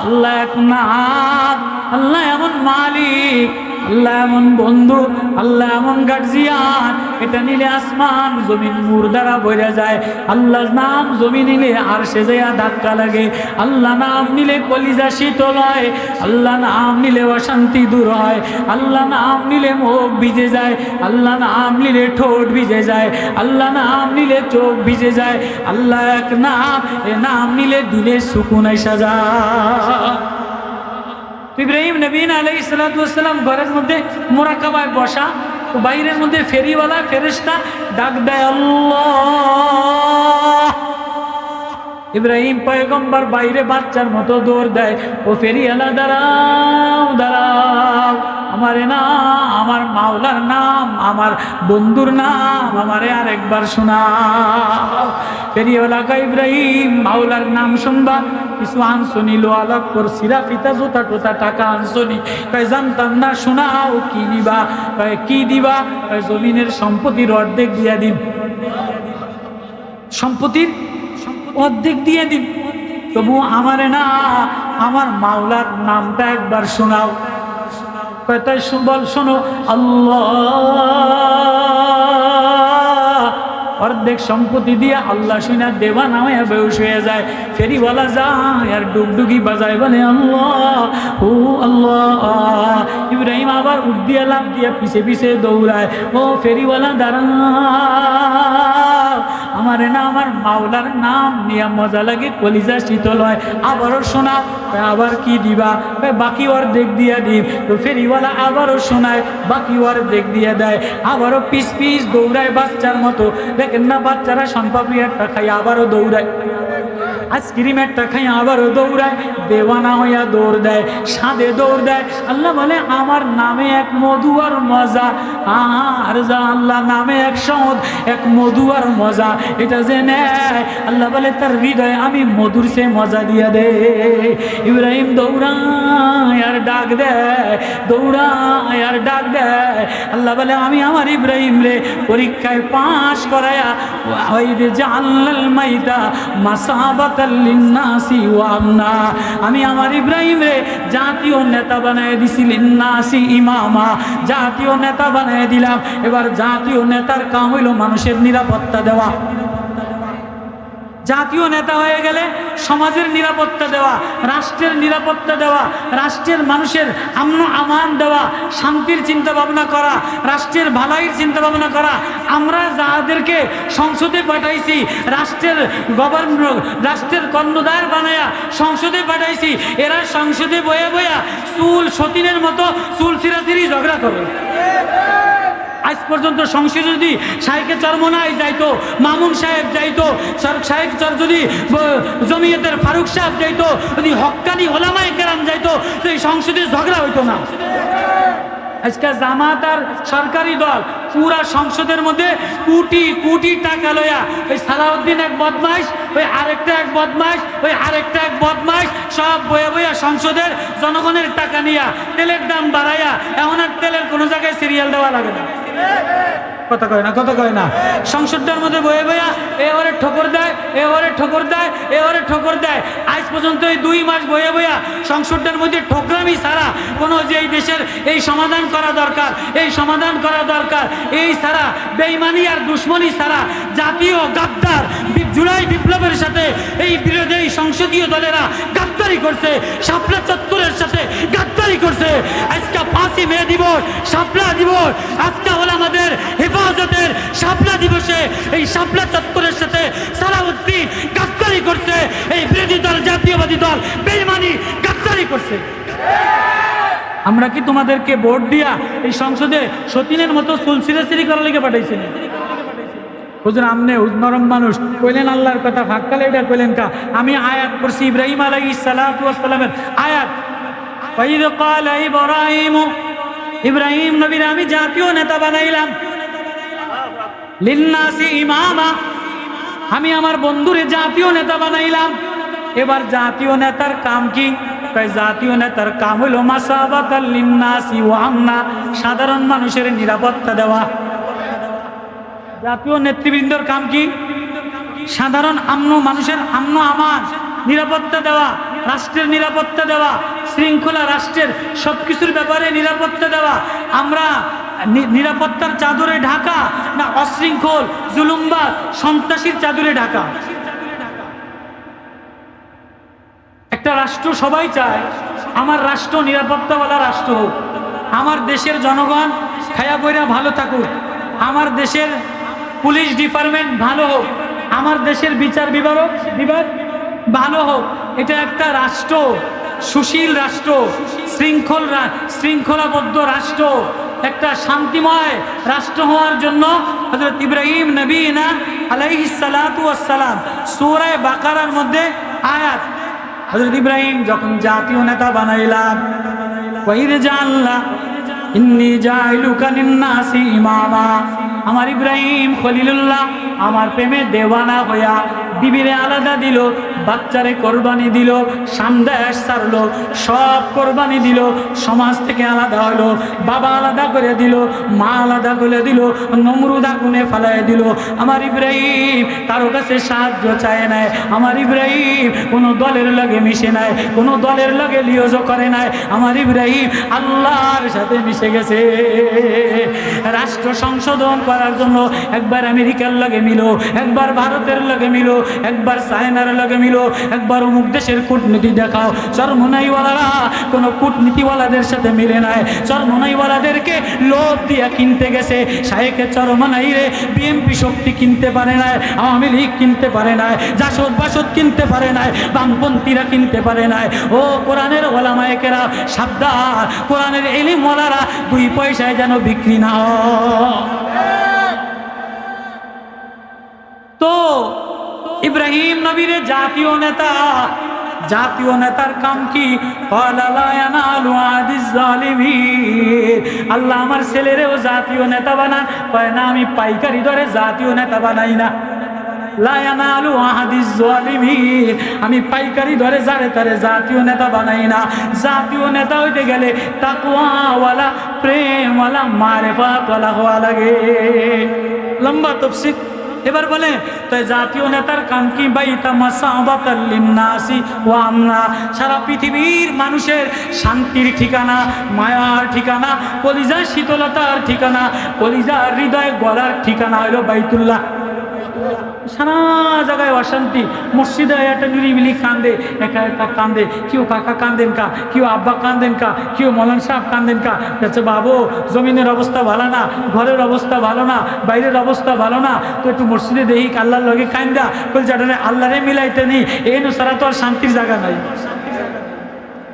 আল্লাহ এক নাম, আল্লাহ এমন মালিক, আল্লাহ এমন বন্ধু, আল্লাহ এমন গার্জিয়ান, এটা নিলে আসমান জমিন মুর্দারা বইরা যায়। আল্লাহর নাম জমি নিলে আর সে যায় ধাক্কা লাগে। আল্লাহ নাম নিলে কলিজা শীতল হয়। আল্লাহ নাম নিলে অশান্তি দূর হয়। আল্লাহ নাম নিলে মুখ ভিজে যায়। আল্লাহ নাম নিলে ঠোঁট ভিজে যায়। আল্লাহ নাম নিলে চোখ ভিজে যায়। আল্লাহ এক নাম, এ নাম নিলে দিলে সুকুন এসে যায়। ইব্রাহিম নবী আলাইহিস সালাতু ওয়াস সালাম ঘরের মধ্যে মুরাকাবায় বসা, তো বাইরের মধ্যে ফেরিওয়ালা ফেরেশতা ডাক দেয় আল্লাহ। ইব্রাহিম পয়গম্বর বাইরে বাচ্চার মতো দৌড় দেয়, ও ফেরিওয়ালা দাঁড়াও দাঁড়াও, আমারে না, আমার মাওলার নাম, আমার বন্ধুর নাম আমারে আরেকবার শোনাও। ফেরিওয়ালা কয়, ইব্রাহিম মাওলার নাম শুনবা? কিছু আনসনি, লোহা লক্কর, সিরা, ফিতা, জুতা টোতা, টাকা আনসনি? কয় জানতাম না, শোনাও কি দিবা? কয় কি দিবা? কয় জমিনের সম্পত্তির অর্ধেক দিয়া দিন, সম্পত্তির অর্ধেক দিয়ে দিন, তবু আমারে না, আমার মাওলার নামটা একবার শোনাও। কয় তাই বল, শোনো আল্লাহ। অর্ধেক সম্পত্তি দিয়ে আল্লাহ শুনে দেবা নামে বেহুশ হয়ে যায়। ফেরিওয়ালা যায় আর ডুগডুগি বাজায়, বলে আল্লাহ ও আল্লাহ। ইব্রাহিম আবার উদ্দিয়া লাভ দিয়া পিছে পিছে দৌড়ায়, ও ফেরিওয়ালা দাঁড়া, আমারে না, আমার মাওলার নাম নিয়ে মজা লাগে, কলিজা শীতল হয়। আবারও শোনাও। আবার কি দিবা? বাকি অর্ধেক দিয়া দিন। তো ফেরিওয়ালা আবারও শোনায়, বাকি অর্ধেক দিয়ে দেয়। আবারও পিস পিস দৌড়ায় বাচ্চার মতো। দেখেন না বাচ্চারা শনপাপড়ি একটা খাই আবারও দৌড়ায়, আইসক্রিম একটা খাই আবারও দৌড়ায়, দেওয়ানা হইয়া দৌড় দেয়, সাদে দৌড় দেয়। আল্লাহ বলে, আমার নামে এক মধু আর মজা, আর যা আল্লাহ নামে এক সদ, এক মধু আর মজা, এটা যে নেয় আল্লাহ বলে তার হৃদয়ে আমি মধুর সে মজা দিয়া দে। ইব্রাহিম দৌড়ায় আর ডাক দেয়, দৌড়ায় আর ডাক দেয়। আল্লাহ বলে, আমি আমার ইব্রাহিম রে পরীক্ষায় পাশ করায়া ওই রে জাআলনাল মাইতা মাসাবাতাল লিন্নাসি ওয়া আমনা, আমি আমার ইব্রাহিম রে জাতীয় নেতা বানায় দিছি, লিন্নাসি ইমামা, জাতীয় নেতা বানায় দিলাম। এবার জাতীয় নেতার কাম হইল মানুষের নিরাপত্তা দেওয়া। জাতীয় নেতা হয়ে গেলে সমাজের নিরাপত্তা দেওয়া, রাষ্ট্রের নিরাপত্তা দেওয়া, রাষ্ট্রের মানুষের আমন আমান দেওয়া, শান্তির চিন্তা ভাবনা করা, রাষ্ট্রের ভালাইয়ের চিন্তা ভাবনা করা। আমরা যাদেরকে সংসদে পাঠাইছি, রাষ্ট্রের গভর্নর, রাষ্ট্রের কর্ণধার বানায়া সংসদে পাঠাইছি, এরা সংসদে বয়ে বয়া চুল সতীনের মতো চুল ছিঁড়াছিঁড়ি ঝগড়া করে। আজ পর্যন্ত সংসদে যদি শাইখে চরমনাই যাইতো, মামুন সাহেব যাইতো, শাইখ যদি জমিয়তের ফারুক সাহেব যাইতো, যদি হক্কানি ওলামায়ে কেরাম যাইতো, তো এই সংসদে ঝগড়া হইতো না। আজকে জামাত আর সরকারি দল পুরা সংসদের মধ্যে কোটি কোটি টাকা লইয়া, ওই সালাউদ্দিন এক বদমাইশ, ওই আরেকটা এক বদমাইশ, ওই আরেকটা এক বদমাইশ, সব বয়ে বইয়া সংসদের জনগণের টাকা নিয়া তেলের দাম বাড়াইয়া, এমন আর তেলের কোনো জায়গায় সিরিয়াল দেওয়া লাগে না। কথা কয় না, কথা কয় না। সংসদটার মধ্যে বয়ে বইয়া এবারে ঠোকর দেয়, এবারে ঠোকর দেয়, এবারে ঠোকর দেয়। আজ পর্যন্ত এই 2 মাস বয়ে বইয়া সংসদটার মধ্যে ঠোকরামি ছাড়া কোনো যে এই দেশের এই সমাধান করা দরকার, এই সমাধান করা দরকার, এই ছাড়া বেঈমানি আর দুশ্মনী ছাড়া জাতীয় গাদ্দার জুলাই বিপ্লবের সাথে এই বিরোধী সংসদীয় দলেরা গাদ্দার গাদ্দারি করছে, শাপলা চত্বরের সাথে গাদ্দারি করছে। আজকে 5ই মে দিবস, শাপলা দিবস, আজকে হলো আমাদের হেফাজতের শাপলা দিবসে এই শাপলা চত্বরের সাথে সালাউদ্দিন গাদ্দারি করছে। এই বিরোধী দল, জাতীয়বাদী দল বেঈমানি গাদ্দারি করছে। আমরা কি তোমাদেরকে ভোট দিয়া এই সংসদে সতীনের মতো সুলসিরাসিরি করার লেগে পাঠাইছি? হুজুর আমনে নরম মানুষ কইলেন আল্লাহর কথা ফাঁককালে এটা কইলেন কা? আমি আয়াত পড়ছি ইব্রাহিম আলাইহিস সালাতু ওয়াস সালামের আয়াত। ওয়াইদ ক্বালা ইব্রাহিম, ইব্রাহিম নবীর আমি জাতীয় নেতা বানাইলাম। লিন্নাসি ইমামা, আমি আমার বন্ধুরে জাতীয় নেতা বানাইলাম। এবার জাতীয় নেতার কাম কি? জাতীয় নেতার কাম হলো মাসাবাতাল লিন্নাসি ওয়া আমনা, সাধারণ মানুষের নিরাপত্তা দেওয়া। জাতীয় নেতৃবৃন্দর কাম কি? সাধারণ মানুষের আমান নিরাপত্তা দেওয়া, রাষ্ট্রের নিরাপত্তা দেওয়া, শৃঙ্খলা রাষ্ট্রের সবকিছুর ব্যাপারে নিরাপত্তা দেওয়া। আমরা নিরাপত্তার চাদরে ঢাকা না অশৃঙ্খল জুলুমবাজ সন্ত্রাসীর চাদরে ঢাকা? একটা রাষ্ট্র সবাই চায় আমার রাষ্ট্র নিরাপত্তাওয়ালা রাষ্ট্র হোক, আমার দেশের জনগণ খায়া বইরা ভালো থাকুক, আমার দেশের পুলিশ ডিপার্টমেন্ট ভালো হোক, আমার দেশের বিচার বিভাগ ভালো হোক। এটা একটা রাষ্ট্র, সুশীল রাষ্ট্র, শৃঙ্খলাবদ্ধ রাষ্ট্র, একটা শান্তিময় রাষ্ট্র হওয়ার জন্য হযরত ইব্রাহিম নবী না আলাইহিস সালাতু ওয়াস সালাম সূরা বাকারার মধ্যে আয়াত, হযরত ইব্রাহিম যখন জাতীয় নেতা বানাইলাম, ওয়াইদ জাআল্লা ইন্নী জাইলুকা লিন্নাসি ইমামা, আমার ইব্রাহিম খলিলুল্লাহ আমার প্রেমে দেওয়ানা হইয়া বিবিরে আলাদা দিল, বাচ্চারে কোরবানি দিল, সামদেশ ছাড়লো, সব কোরবানি দিল, সমাজ থেকে আলাদা হলো, বাবা আলাদা করে দিল, মা আলাদা করে দিল, নমরুদ আগুনে ফালাই দিল। আমার ইব্রাহিম কারো কাছে সাহায্য চায় নাই, আমার ইব্রাহিম কোনো দলের লগে মিশে নাই, কোনো দলের লগে লিওজ করে নাই, আমার ইব্রাহিম আল্লাহর সাথে মিশে গেছে। রাষ্ট্র সংশোধন করার জন্য একবার আমেরিকার লগে মিলো, একবার ভারতের লগে মিলো, একবার চায়নার লগে মিলো, একবার অমুক দেশের কূটনীতি দেখাও। চরমোনাইওয়ালারা কোনো কূটনীতিওয়ালাদের সাথে মিলে নাই, চরমোনাইওয়ালাদেরকে লোভ দিয়া কিনতে গেছে। শায়েখে চরমোনাই রে বিএনপি শক্তি কিনতে পারে নাই, আওয়ামী লীগ কিনতে পারে নাই, জাসদ বাসদ কিনতে পারে নাই, বামপন্থীরা কিনতে পারে নাই। ও কোরআনের ওলামায়ে কেরাম সাবধান, কোরআনের ইলম ওয়ালারা 2 পয়সায় যেন বিক্রি না হয়। তো ইব্রাহিম নবীর জাতীয় নেতা, জাতীয় নেতার কাম কি? আল্লাহ আমার ছেলেরেও জাতীয় নেতা বানান। কয় না আমি পাইকারি দরে জাতীয় নেতা বানাই না, আমি পাইকারি ধরে যারে তারে জাতীয় নেতা বানাই না। জাতীয় নেতা হইতে গেলে তাকওয়াওয়ালা, প্রেমওয়ালা, মারেফাতওয়ালা হওয়া লাগে। লম্বা তাফসীর। এবার বলে তাই জাতীয় নেতার কাম কি? বাইতা মাসাবাতাল লিন্নাসি ওয়া আমনা, সারা পৃথিবীর মানুষের শান্তির ঠিকানা, মায়ার ঠিকানা, কলিজার শীতলতার ঠিকানা, কলিজার হৃদয় গলার ঠিকানা হলো বাইতুল্লাহ। সারা জায়গায় অশান্তি, মসজিদে একটা নিরিবিলি কান্দে, একা একা কান্দে, কেউ কাকা কান্দেন কা, কেউ আব্বা কান্দেন কা, কেউ মৌলানা সাহেব কান্দেন কা। বলছে বাবু জমিনের অবস্থা ভালো না, ঘরের অবস্থা ভালো না, বাইরের অবস্থা ভালো না, তো একটু মসজিদে দেখি আল্লাহর লগে কান্দা। বলছে এটা আল্লাহরে মিলাইতে নি, এই ছাড়া তো আর শান্তির জায়গা নাই।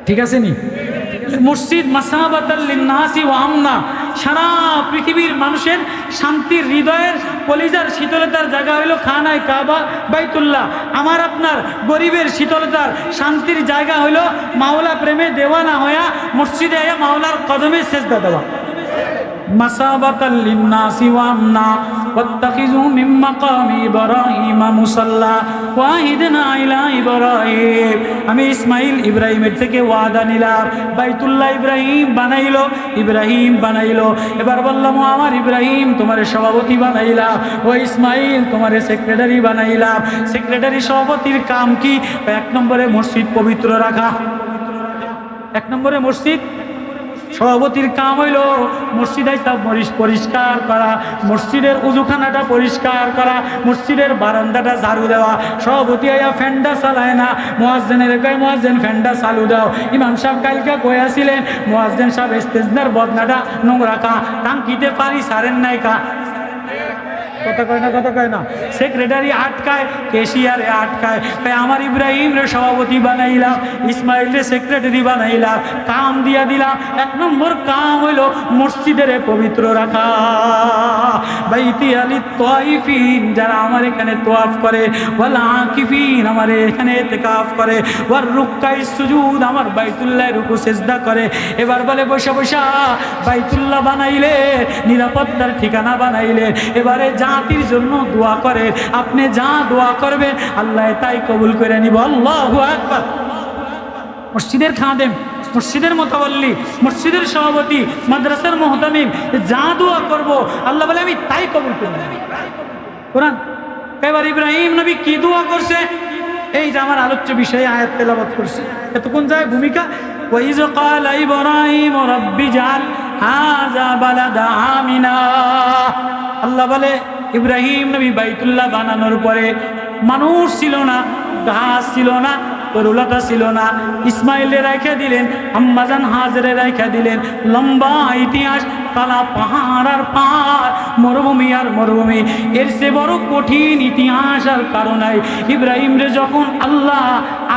ঠিক আছে নি? মসজিদ মাসাবাতাল লিন্নাসি ওয়া আমনা, সারা পৃথিবীর মানুষের শান্তির হৃদয়ের কলিজার শীতলতার জায়গা হইল খানায় কাবা, বাইতুল্লাহ। আমার আপনার গরিবের শীতলতার শান্তির জায়গা হইল মাওলা প্রেমে দেওয়ানা হইয়া মসজিদে আয়া মাওলার কদমে সেজদা দেওয়া। মাসাবাতাল লিন্নাসি ওয়া আমনা ওয়াত্তাখিযু মিন মাকামি ইব্রাহিমা মুসাল্লা ওয়াহিদনা ইলা ইব্রাহিম, আমি ইসমাইল ইব্রাহিমের থেকে ওয়াদা নিলাম, বাইতুল্লাহ ইব্রাহিম বানাইলো, ইব্রাহিম বানাইলো। এবার বললাম আমার ইব্রাহিম তোমার সভাপতি বানাইলাম, ও ইসমাইল তোমার সেক্রেটারি বানাইলাম। সেক্রেটারি সভাপতির কাম কি? 1 নম্বরে মসজিদ পবিত্র রাখা, 1 নম্বরে মসজিদ সভাপতির কাম হইল মসজিদ আইসা পরিষ্কার করা, মসজিদের উজুখানাটা পরিষ্কার করা, মসজিদের বারান্দাটা ঝাড়ু দেওয়া। সভাপতি আইয়া ফ্যানটা চালায় না, মুয়াজ্জিনের কয় মুয়াজ্জিন ফ্যানটা চালু দাও। ইমাম সাহেব কালকে কইয়াছিলেন মুয়াজ্জিন সাহেব ইস্তেজনার বদনাটা নোংরা কা, টাঙ্কিতে পানি সারেন নাই কা। কথা কয় না। সেক্রেটারি আটকায়, কেশিয়ারে আটকায়, আমার ইব্রাহিম রে সভাপতি বানাইলাম, ইসমাইল রে সেক্রেটারি বানাইলাম, কাম দিয়া দিলাম। 1 নম্বর কাম হইল মসজিদের পবিত্র রাখা। বাইতি আলি তাইফিন, যারা আমার এখানে তোয়াফ করে, ওয়াল আকিফিন, আমার এখানে ইতিকাফ করে, ওয়ার রুকআই সুজুদ, আমার বাইতুল্লাহ রুকু সিজদা করে। এবার বলে বসে বসা বাইতুল্লাহ বানাইলে, নিরাপত্তার ঠিকানা বানাইলে, এবারে জাতির জন্য দোয়া করে। আপনি যা দোয়া করবেন আল্লাহ তাই কবুল করে নিব। আল্লাহু আকবার। মসজিদের খাদেম, মসজিদের মোতাওয়াল্লি, মসজিদের সভাপতি, মাদ্রাসার মুহতামিম, যা দোয়া করব আল্লাহ বলে আমি তাই কবুল করে নেব। কোরআন এবার ইব্রাহিম নবী কি দোয়া করছে, এই যে আমার আলোচ্য বিষয়ে আয়াত তেলাওয়াত করছে। এতক্ষণ যায় ভূমিকা, ওয়াইজ ক্বালা ইব্রাহিম রাব্বি জাল হাযা বালাদা আমিনা। আল্লাহ বলে ইব্রাহিম নবী বাইতুল্লাহ বানানোর পরে মানুষ ছিল না, ঘাস ছিল না, তরুলতা ছিল না। ইসমাইলে রাইখা দিলেন, আম্মাজান হাজরে রাইখা দিলেন। লম্বা ইতিহাস, কালা পাহাড় আর পাহাড়, মরুভূমি আর মরুভূমি। এর সে বড় কঠিন ইতিহাস আর কারণ নাই। ইব্রাহিম রে যখন আল্লাহ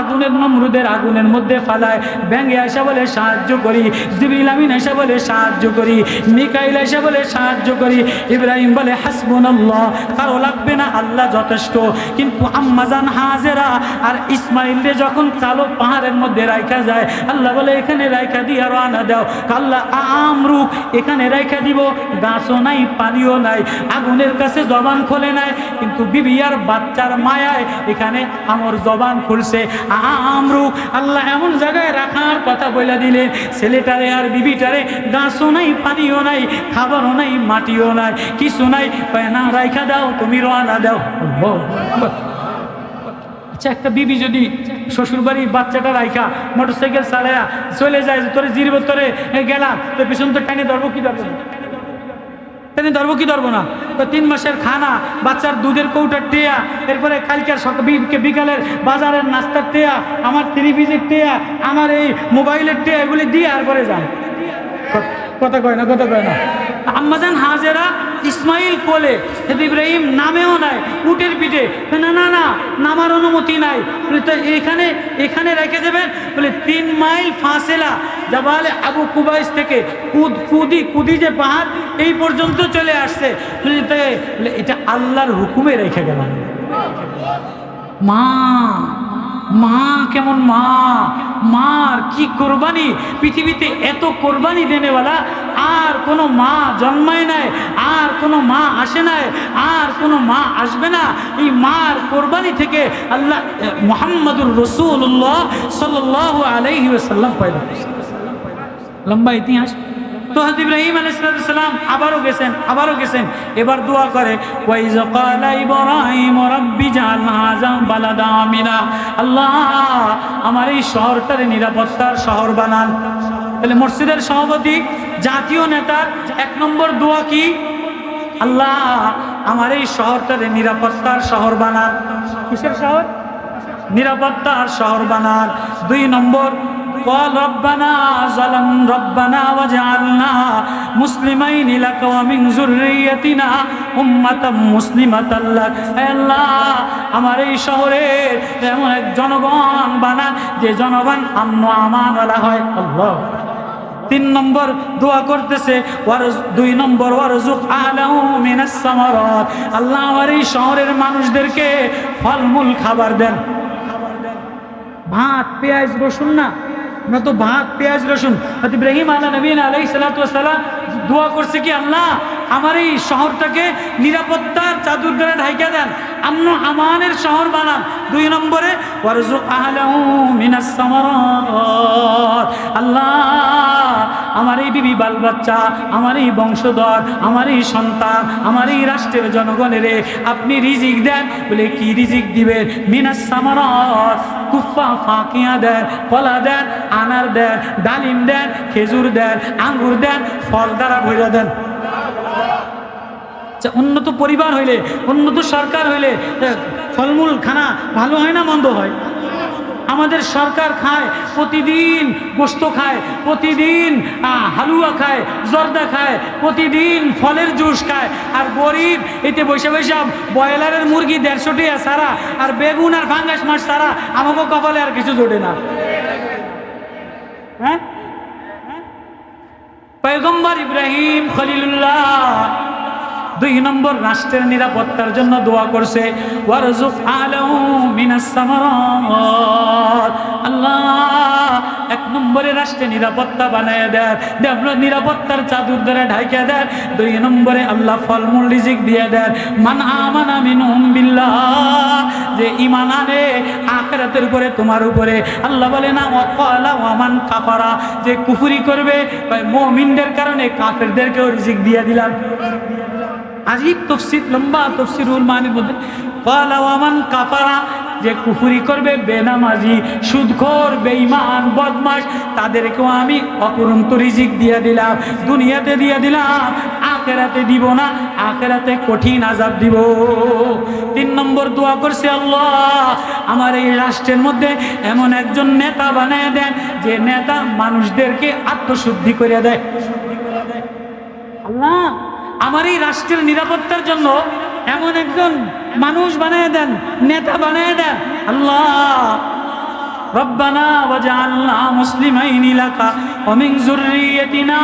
আগুনের নমরুদের আগুনের মধ্যে ফালায়, ব্যাঙে আসা বলে সাহায্য করি, জিবরিল আমিন আসা বলে সাহায্য করি, মিকাইল আসা বলে সাহায্য করি। ইব্রাহিম বলে হাসবুনাল্লাহ, কারো লাগবে না, আল্লাহ যথেষ্ট। কিন্তু আম্মাজান হাজেরা আর ইসমাইল রে যখন কালো পাহাড়ের মধ্যে রাইখা যায়, আল্লাহ বলে এখানে রাইখা দিয়ে রানা দাও। আল্লাহ আমরুক এখানে রাইখা দিব, গাছও নাই, পানিও নাই, আগুনের কাছে জবান খোলে নাই, কিন্তু বিবি আর বাচ্চার মায়ায় এখানে আমার জবান খুলছে। আমরুক আল্লাহ এমন জায়গায় রাখার কথা বলে দিলে, ছেলেটারে আর বিবিটারে গাছও নাই, পানিও নাই, খাবারও নাই, মাটিও নাই, কিছু নাই, না রাইখা দাও, তুমি রানা দাও। আচ্ছা, একটা বিবি যদি শ্বশুর বাড়ির বাচ্চাটা রাইখা মোটরসাইকেল চালায়া চলে যায়, তোরে জিরব তোরে গেলাম, তোর পিছন তো টাইনে ধরবো কি ধরবো, টাইনে ধরবো কি ধরবো না? তো 3 মাসের খানা, বাচ্চার দুধের কৌটার টেয়া, এরপরে কালকের বিকালের বাজারের নাস্তার টেয়া, আমার 3 পিসের টেয়া, আমার এই মোবাইলের টেয়া, এগুলি দিয়ে আর পরে যান। কথা কয় না। আম্মাজান হাজেরা ইসমাইল কোলে, ইব্রাহিম নামেও নাই, উটের পিঠে, না নামার অনুমতি নাই। তো এখানে রেখে দেবেন বলে 3 মাইল ফাসেলা জাবালে আবু কুবাইস থেকে কুদি যে পাহাড় এই পর্যন্ত চলে আসছে। এটা আল্লাহর হুকুমে রেখে গেলাম। মা কেমন মার কি কোরবানি! পৃথিবীতে এত কোরবানি দেনেওয়ালা আর কোনো মা জন্মায় নাই, আর কোনো মা আসে নাই, আর কোনো মা আসবে না। এই মার কোরবানি থেকে আল্লাহ মুহাম্মাদুর রাসূলুল্লাহ সাল্লাল্লাহু আলাইহি ওয়াসাল্লাম পয়দা করেছেন। লম্বা ইতিহাস। তো হযরত ইব্রাহিম আলাইহিস সালাম আবারও গেছেন। এবার দোয়া করে, ওয়াইজ ক্বালা ইব্রাহিম রাব্বি জাল হাযা বালাদা আমিনা। আল্লাহ আমার এই শহরটারে নিরাপত্তার শহর বানান। তাহলে মসজিদের সভাপতি, জাতীয় নেতার 1 নম্বর দোয়া কি? আল্লাহ আমার এই শহরটারে নিরাপত্তার শহর বানান। কিসের শহর? নিরাপত্তার শহর বানান। 2 নম্বর, قال ربنا واجعلنا مسلمين لك ومن ذريتنا أمة مسلمة لك। হে আল্লাহ আমার এই শহরে এমন এক জনগণ বানান যে জনগণ আমন আমান ওয়ালা হয়। আল্লাহ। 3 নম্বর দোয়া করতেছে, 2 নম্বর ওয়ারযুক আলাহু মিনাস সামারাত। আল্লাহ আমার এই শহরের মানুষদেরকে ফলমূল খাবার দেন। ভাত পেঁয়াজ রসুন না, আমরা তো ভাত পেঁয়াজ রসুন। ইব্রাহিম আলাইহিস সালাতু ওয়াস সালাম দোয়া করছে কি, আল্লাহ আমার এই শহরটাকে নিরাপত্তার চাদর দ্বারা ঢাইকা দেন, আমন আমানের শহর বানান। 2 নম্বরে ওয়ারযুক আহলাহু মিনাস সামারাত। আল্লাহ আমার এই বিবি বাল বাচ্চা, আমার এই বংশধর, আমার এই সন্তান, আমার এই রাষ্ট্রের জনগণের আপনি রিজিক দেন। বলে কি রিজিক দিবেন? মিনাস সামারাত, কুফা ফাকিয়া দেন, কলা দেন, আনার দেন, ডালিম দেন, খেজুর দেন, আঙ্গুর দেন, ফল দ্বারা ভরে দেন। উন্নত পরিবার হইলে, উন্নত সরকার হইলে ফলমূল খানা ভালো হয় না মন্দ হয়? আমাদের সরকার খায় প্রতিদিন গোস্ত খায়, প্রতিদিন হালুয়া খায়, জর্দা খায়, প্রতিদিন ফলের জুস খায়, আর গরিব এতে বসে বসে ব্রয়লারের মুরগি 150 টাকা সারা, আর বেগুন আর ফাঙ্গাস মাছ সারা, আমাকে কপালে আর কিছু জোটে না। হ্যাঁ, পয়গম্বর ইব্রাহিম খলিলুল্লাহ 2 নম্বর রাষ্ট্রের নিরাপত্তার জন্য দোয়া করছে, ওয়ারযুক আলাহু মিনাস সামারাত। আল্লাহ 1 নম্বরে রাষ্ট্রে নিরাপত্তা বানায় দেন, নিরাপত্তার চাদর দ্বারা ঢাইকা দেন। 2 নম্বরে আল্লাহ ফলমূল রিজিক দিয়ে দেন। মান আমানা মিনহুম বিল্লাহ, যে ঈমান আনে আখিরাতের উপরে, তোমার উপরে। আল্লাহ বলে না ওয়াকালা ওয়ামান কাফারা, যে কুফরি করবে মুমিনদের কারণে কাফেরদেরকেও রিজিক দিয়ে দিলাম। আজিব তফসির, লম্বা তফসিরুল মানির মধ্যে ক্বালা ওয়ামান কাফারা, যে কুফরি করবে বেনামাজি, সুদখোর, বেঈমান, বদমাশ, তাদেরকেও আমি অপরন্ত রিজিক দিয়ে দিলাম। দুনিয়াতে দিয়ে দিলাম, আখিরাতে দিব না, আখিরাতে কঠিন আযাব দিব। 3 নম্বর দোয়া করছে, আল্লাহ আমার এই রাষ্ট্রের মধ্যে এমন একজন নেতা বানায় দেন, যে নেতা মানুষদেরকে আত্মশুদ্ধি করে দেয়। আল্লাহ আমার এই রাষ্ট্রের নিরাপত্তার জন্য এমন একজন মানুষ বানিয়ে দেন, নেতা বানিয়ে দেন। আল্লাহ রব্বানা ওয়াজআলনা মুসলিমাইনি লাকা ওয়া মিন যুররিয়্যাতিনা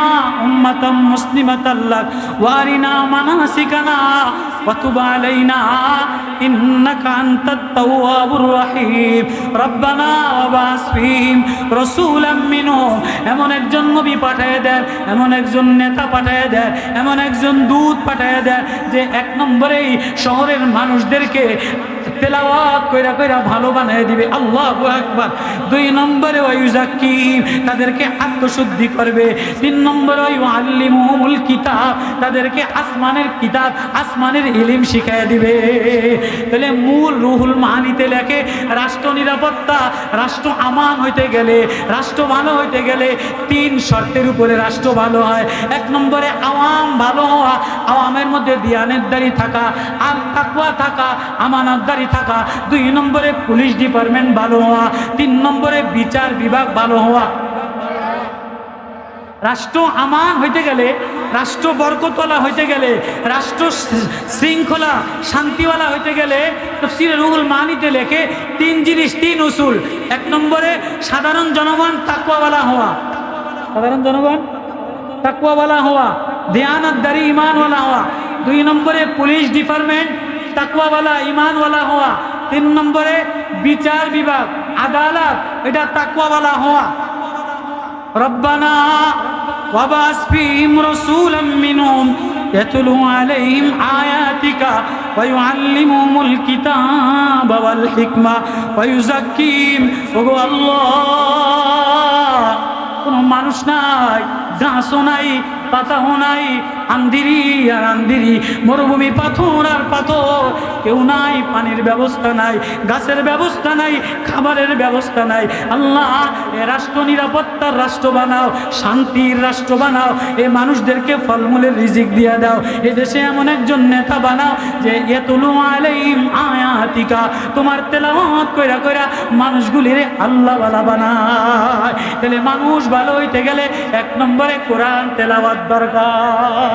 উম্মাতাম মুসলিমাতাল লাক ওয়া আরিনা মানাসিকানা ওয়া তুব আলাইনা ইন্নাকা আনতাত তাওয়াবুর রহিম। রব্বানা ওয়া বা'স ফীহিম রাসূলাম মিনহুম, এমন একজন নবী পাঠিয়ে দেন, এমন একজন নেতা পাঠিয়ে দেন, এমন একজন দূত পাঠিয়ে দেন, যে 1 নম্বরেই শহরের মানুষদেরকে তেলাওয়াত কইরা কইরা ভালো বানিয়ে দিবে। আল্লাহু আকবার। 2 নম্বরে ওয়ায়ুযাক্কিহিম, তাদেরকে আত্মশুদ্ধি করবে। 3 নম্বরে ওয়ায়ুআল্লিমুহুমুল কিতাব, তাদেরকে আসমানের কিতাব, আসমানের ইলম শিখিয়ে দিবে। তাহলে মূল রুহুল মানিতে লেখে রাষ্ট্র নিরাপত্তা, রাষ্ট্র আমান হইতে গেলে, রাষ্ট্র ভালো হইতে গেলে 3 শর্তের উপরে রাষ্ট্র ভালো হয়। 1 নম্বরে আওয়াম ভালো হওয়া, আওয়ামের মধ্যে দিয়ানেতদারি থাকা, আর তাকওয়া থাকা, আমানতদারি থাকা। 2 নম্বরে পুলিশ ডিপার্টমেন্ট ভালো হওয়া। 3 নম্বরে বিচার বিভাগ ভালো হওয়া। রাষ্ট্র আমান হইতে গেলে, রাষ্ট্র বরকতওয়ালা হইতে গেলে, রাষ্ট্র শৃঙ্খলা শান্তিওয়ালা হইতে গেলে তাফসীরে রুহুল মানিতে লেখে 3 জিনিস, 3 উসুল। 1 নম্বরে সাধারণ জনগণ তাকওয়াওয়ালা হওয়া, সাধারণ জনগণ তাকওয়াওয়ালা হওয়া, দিয়ানতদারি ঈমানওয়ালা হওয়া। 2 নম্বরে পুলিশ ডিপার্টমেন্ট তাকওয়াওয়ালা ঈমানওয়ালা হওয়া। 3 নম্বরে বিচার বিভাগ আদালত, এটা তাকওয়াওয়ালা হওয়া। রব্বানা ওয়া বা'স ফীহিম রাসূলাম মিনহুম ইয়াতলু আলাইহিম আয়াতিকা ওয়া ইউআল্লিমুহুমুল কিতাবা ওয়াল হিকমা ওয়া ইউযাক্কিহিম। ওগো আল্লাহ, কোনো মানুষ নাই, গাছও নাই, পাতাও নাই, আন্ধিরি আর আন্ধিরি, মরুভূমি, পাথর আর পাথর, কেউ নাই, পানির ব্যবস্থা নাই, গাছের ব্যবস্থা নাই, খাবারের ব্যবস্থা নাই। আল্লাহ এ রাষ্ট্র নিরাপত্তার রাষ্ট্র বানাও, শান্তির রাষ্ট্র বানাও, এ মানুষদেরকে ফলমূলের রিজিক দিয়ে দাও। এ দেশে এমন একজন নেতা বানাও, যে ইয়াতলু আলাইহিম আয়াতিকা, তোমার তেলাওয়াত কইরা কইরা মানুষগুলিরে আল্লাহওয়ালা বানায়। তাহলে মানুষ ভালো হইতে গেলে 1 নম্বরে কোরআন তেলাওয়াত দরকার।